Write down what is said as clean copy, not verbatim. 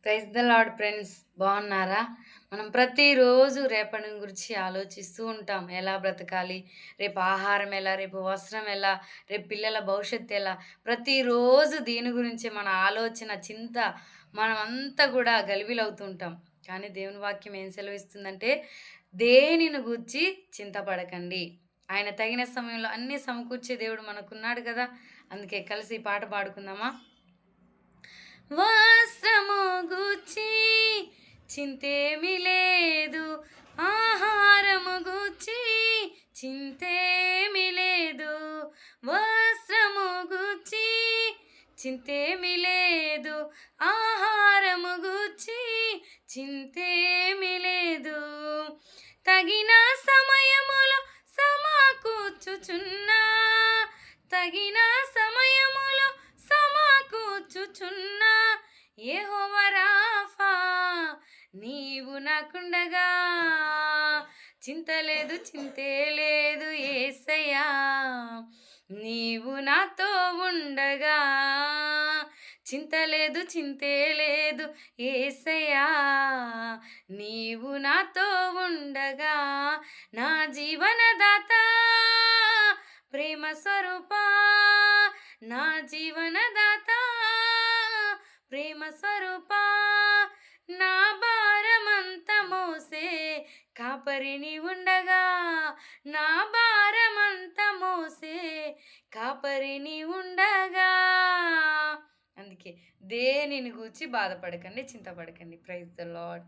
Praise the lord friends. బాగున్నారా? మనం ప్రతిరోజు రేపటి గురించి ఆలోచిస్తూ ఉంటాం. ఎలా బ్రతకాలి? రేపు ఆహారం ఎలా? రేపు వస్త్రం ఎలా? రేపు పిల్లల భవిష్యత్తు ఎలా? ప్రతిరోజు దీని గురించే మన ఆలోచన, చింత మనమంతా గూడా గలిబిలవుతూ ఉంటాం. కానీ దేవుని వాక్యం ఏం సెలవిస్తుందంటే, దేనిని గూర్చి చింతపడకండి. ఆయన తగిన సమయంలో అన్నీ సమకూర్చే దేవుడు మనకున్నాడు గదా! అందుకే కలిసి ఈ పాట పాడుకుందామా? వస్త్రము గూర్చి చింతేమి లేదు, ఆహారము గూర్చి చింతేమి లేదు. వస్త్రము గూర్చి చింతేమి లేదు, ఆహారము గూర్చి చింతేమి లేదు. తగిన సమయములో సమకూర్చుచున్నా, తగిన సమయములో సమకూర్చుచున్నా యెహోవా రాఫా, నీవు నాకుండగా చింత లేదు, చింతే లేదు యేసయ్యా. నీవు నాతో ఉండగా చింత లేదు, చింతే లేదు యేసయ్యా. నీవు నాతో ఉండగా నా జీవనదాత, ప్రేమ స్వరూపా, నా జీవనదాత, ప్రేమ స్వరూపా. నా భారమంత మోసే కాపరిని ఉండగా, నా భారమంత మోసే కాపరిని ఉండగా. అందుకే దేనిని గూర్చి బాధపడకండి, చింతపడకండి. Praise the lord.